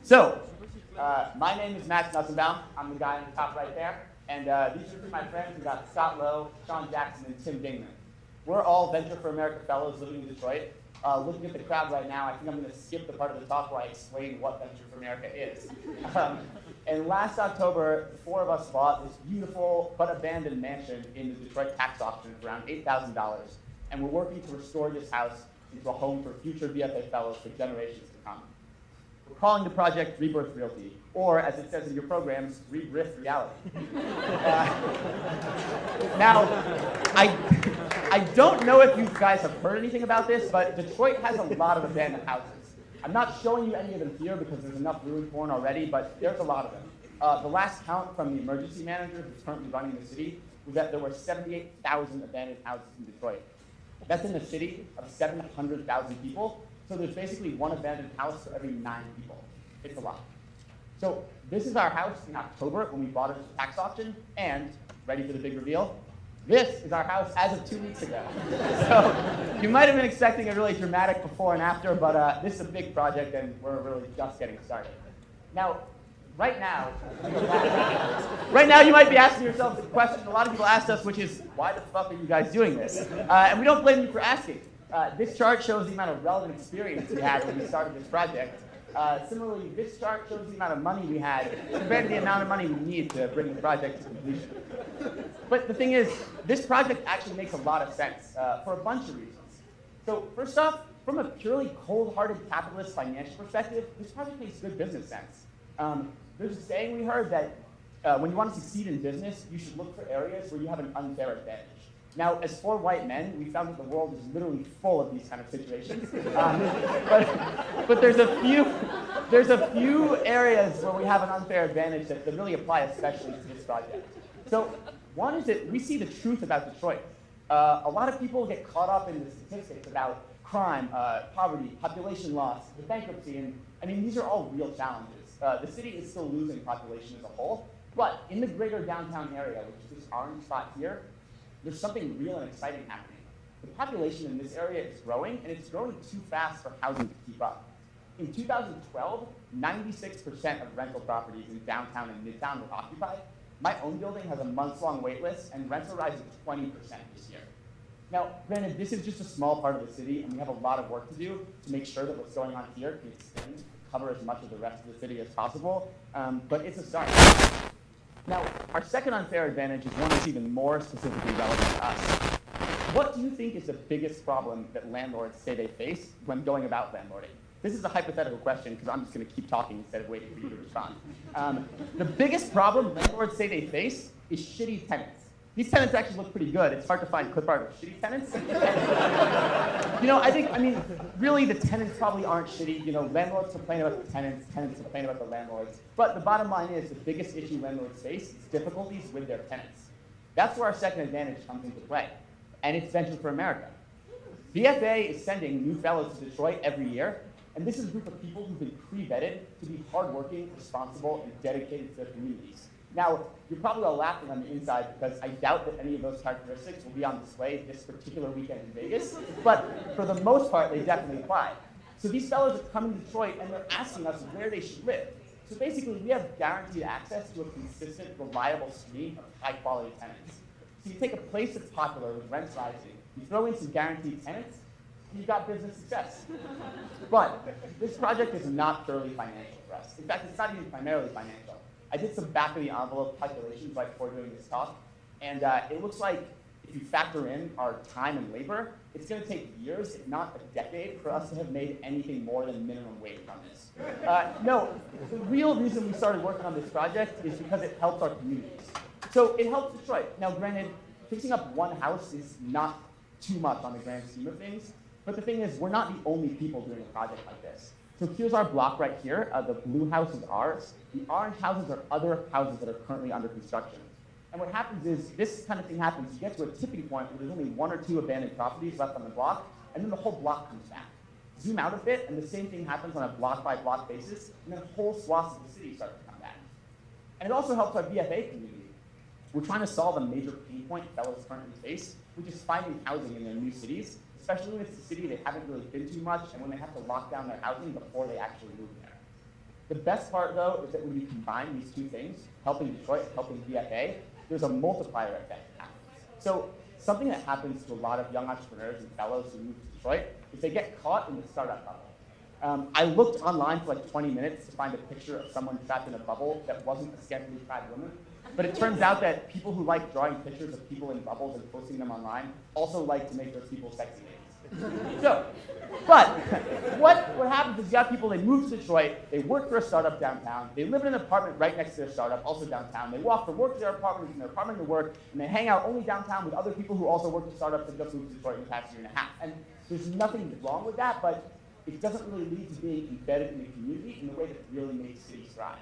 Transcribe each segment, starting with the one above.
So, my name is Max Nussenbaum. I'm the guy on the top right there. And these are my friends. We got Scott Lowe, Sean Jackson, and Tim Dingman. We're all Venture for America fellows living in Detroit. Looking at the crowd right now, I think I'm going to skip the part of the talk where I explain what Venture for America is. And last October, the four of us bought this beautiful but abandoned mansion in the Detroit tax auction for around $8,000. And we're working to restore this house into a home for future VFA fellows for generations to come. We're calling the project Rebirth Realty, or as it says in your programs, Rebirth Reality. Now, I don't know if you guys have heard anything about this, but Detroit has a lot of abandoned houses. I'm not showing you any of them here because there's enough room for one already, but there's a lot of them. The last count from the emergency manager who's currently running the city was that there were 78,000 abandoned houses in Detroit. That's in a city of 700,000 people, so there's basically one abandoned house for every 9 people. It's a lot. So this is our house in October when we bought it at the tax auction, and, ready for the big reveal, this is our house as of 2 weeks ago. So you might have been expecting a really dramatic before and after, but this is a big project and we're really just getting started. Now, right now you might be asking yourself the question a lot of people asked us, which is, why the fuck are you guys doing this? And we don't blame you for asking. This chart shows the amount of relevant experience we had when we started this project. Similarly, this chart shows the amount of money we had compared to the amount of money we need to bring the project to completion. But the thing is, this project actually makes a lot of sense for a bunch of reasons. So first off, from a purely cold-hearted capitalist financial perspective, this project makes good business sense. There's a saying we heard that when you want to succeed in business, you should look for areas where you have an unfair advantage. Now, as 4 white men, we found that the world is literally full of these kind of situations. But there's a few areas where we have an unfair advantage that really apply especially to this project. So one is that we see the truth about Detroit. A lot of people get caught up in the statistics about crime, poverty, population loss, the bankruptcy, and I mean, these are all real challenges. The city is still losing population as a whole, but in the greater downtown area, which is this orange spot here, there's something real and exciting happening. The population in this area is growing, and it's growing too fast for housing to keep up. In 2012, 96% of rental properties in downtown and midtown were occupied. My own building has a months-long wait list, and rents are rising 20% this year. Now, granted, this is just a small part of the city, and we have a lot of work to do to make sure that what's going on here can extend, cover as much of the rest of the city as possible, but it's a start. Now, our second unfair advantage is one that's even more specifically relevant to us. What do you think is the biggest problem that landlords say they face when going about landlording? This is a hypothetical question because I'm just going to keep talking instead of waiting for you to respond. The biggest problem landlords say they face is shitty tenants. These tenants actually look pretty good. It's hard to find clip art of shitty tenants. I mean, really the tenants probably aren't shitty. Landlords complain about the tenants complain about the landlords. But the bottom line is the biggest issue landlords face is difficulties with their tenants. That's where our second advantage comes into play. And it's Venture for America. VFA is sending new fellows to Detroit every year. And this is a group of people who've been pre-vetted to be hardworking, responsible, and dedicated to their communities. Now, you're probably all laughing on the inside because I doubt that any of those characteristics will be on display this particular weekend in Vegas, but for the most part, they definitely apply. So these fellows are coming to Detroit and they're asking us where they should live. So basically, we have guaranteed access to a consistent, reliable stream of high-quality tenants. So you take a place that's popular with rents rising, you throw in some guaranteed tenants, and you've got business success. But this project is not purely financial for us. In fact, it's not even primarily financial. I did some back-of-the-envelope calculations right before doing this talk, and it looks like if you factor in our time and labor, it's going to take years, if not a decade, for us to have made anything more than minimum wage on this. No, the real reason we started working on this project is because it helps our communities. So it helps Detroit. Now, granted, fixing up one house is not too much on the grand scheme of things, but the thing is, we're not the only people doing a project like this. So here's our block right here. The blue house is ours. The orange houses are other houses that are currently under construction. And what happens is, this kind of thing happens. You get to a tipping point where there's only 1 or 2 abandoned properties left on the block, and then the whole block comes back. Zoom out a bit, and the same thing happens on a block-by-block basis, and then whole swaths of the city start to come back. And it also helps our VFA community. We're trying to solve a major pain point fellows currently face, which is finding housing in their new cities, especially when it's a city they haven't really been to much and when they have to lock down their housing before they actually move there. The best part, though, is that when you combine these two things, helping Detroit, helping DFA, there's a multiplier effect. So something that happens to a lot of young entrepreneurs and fellows who move to Detroit is they get caught in the startup bubble. I looked online for like 20 minutes to find a picture of someone trapped in a bubble that wasn't a scantily clad woman. But it turns out that people who like drawing pictures of people in bubbles and posting them online also like to make those people sexy names. So, but what happens is you have people, they move to Detroit, they work for a startup downtown, they live in an apartment right next to their startup, also downtown, they walk from work to their apartment, from their apartment to work, and they hang out only downtown with other people who also work for startups and just moved to Detroit in the past year and a half. And there's nothing wrong with that, but it doesn't really lead to being embedded in the community in the way that really makes cities thrive.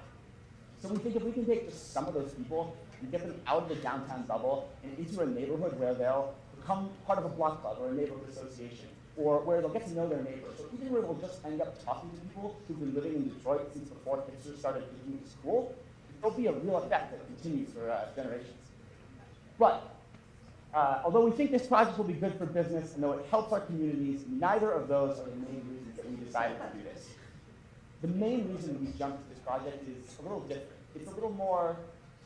So we think if we can take just some of those people and get them out of the downtown bubble and into a neighborhood where they'll become part of a block club or a neighborhood association, or where they'll get to know their neighbors, or even where they'll just end up talking to people who've been living in Detroit since before hipsters started thinking it was cool, there'll be a real effect that continues for generations. But although we think this project will be good for business and though it helps our communities, neither of those are the main reasons that we decided to do this. The main reason we jumped to this project is a little different. It's a little more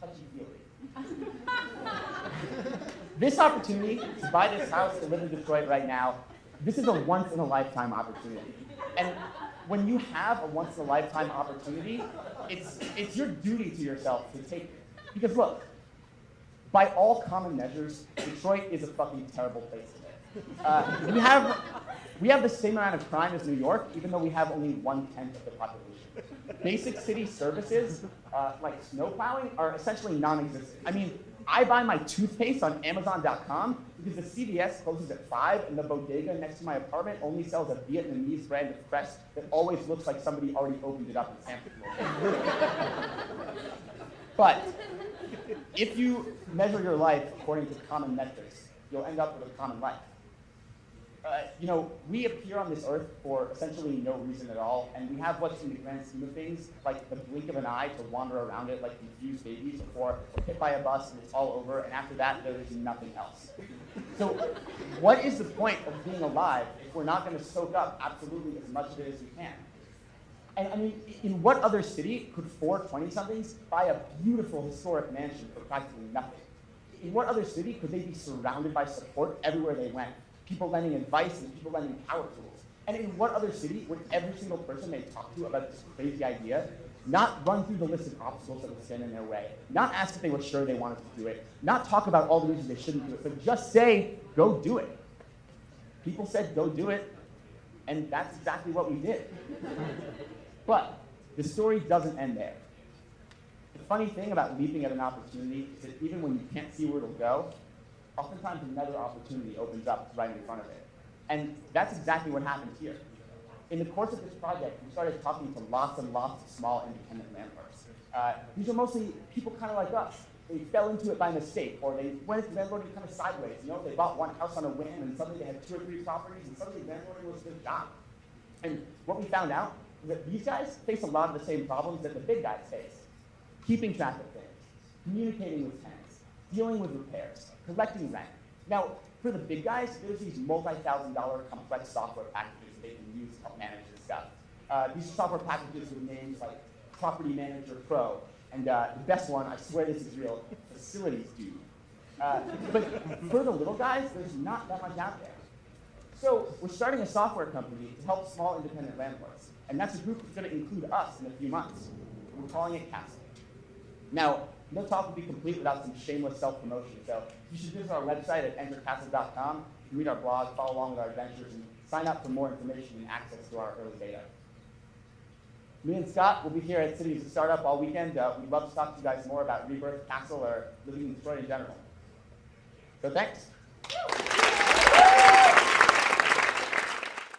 touchy-feely. This opportunity to buy this house to live in Detroit right now, this is a once-in-a-lifetime opportunity. And when you have a once-in-a-lifetime opportunity, it's your duty to yourself to take it. Because look, by all common measures, Detroit is a fucking terrible place to live. We have the same amount of crime as New York, even though we have only 1/10 of the population. Basic city services, like snow plowing, are essentially non-existent. I mean, I buy my toothpaste on Amazon.com because the CVS closes at 5 and the bodega next to my apartment only sells a Vietnamese brand of Crest that always looks like somebody already opened it up in San Francisco. But if you measure your life according to common metrics, you'll end up with a common life. We appear on this earth for essentially no reason at all, and we have what's in the grand scheme of things, like the blink of an eye to wander around it like confused babies before we're hit by a bus and it's all over, and after that, there is nothing else. So what is the point of being alive if we're not going to soak up absolutely as much of it as we can? And I mean, in what other city could 4 20-somethings buy a beautiful historic mansion for practically nothing? In what other city could they be surrounded by support everywhere they went? People lending advice and people lending power tools. And in what other city would every single person they talk to about this crazy idea not run through the list of obstacles that would stand in their way, not ask if they were sure they wanted to do it, not talk about all the reasons they shouldn't do it, but just say, go do it. People said, go do it, and that's exactly what we did. But the story doesn't end there. The funny thing about leaping at an opportunity is that even when you can't see where it'll go, oftentimes another opportunity opens up right in front of it. And that's exactly what happened here. In the course of this project, we started talking to lots and lots of small independent landlords. These are mostly people kind of like us. They fell into it by mistake, or they went into landlording kind of sideways. They bought one house on a whim, and suddenly they had 2 or 3 properties, and suddenly landlording was their job. And what we found out is that these guys face a lot of the same problems that the big guys face. Keeping track of things, communicating with tenants, dealing with repairs, collecting rent. Now, for the big guys, there's these multi-$1,000 complex software packages they can use to help manage this stuff. These software packages with names like Property Manager Pro, and the best one, I swear this is real, Facilities Dude. But for the little guys, there's not that much out there. So we're starting a software company to help small independent landlords, and that's a group that's going to include us in a few months. We're calling it Castle. Now, no talk would be complete without some shameless self-promotion, so you should visit our website at entercastle.com. You can read our blog, follow along with our adventures, and sign up for more information and access to our early data. Me and Scott will be here at City as a Startup all weekend. We'd love to talk to you guys more about Rebirth, Castle, or living in Detroit in general. So thanks.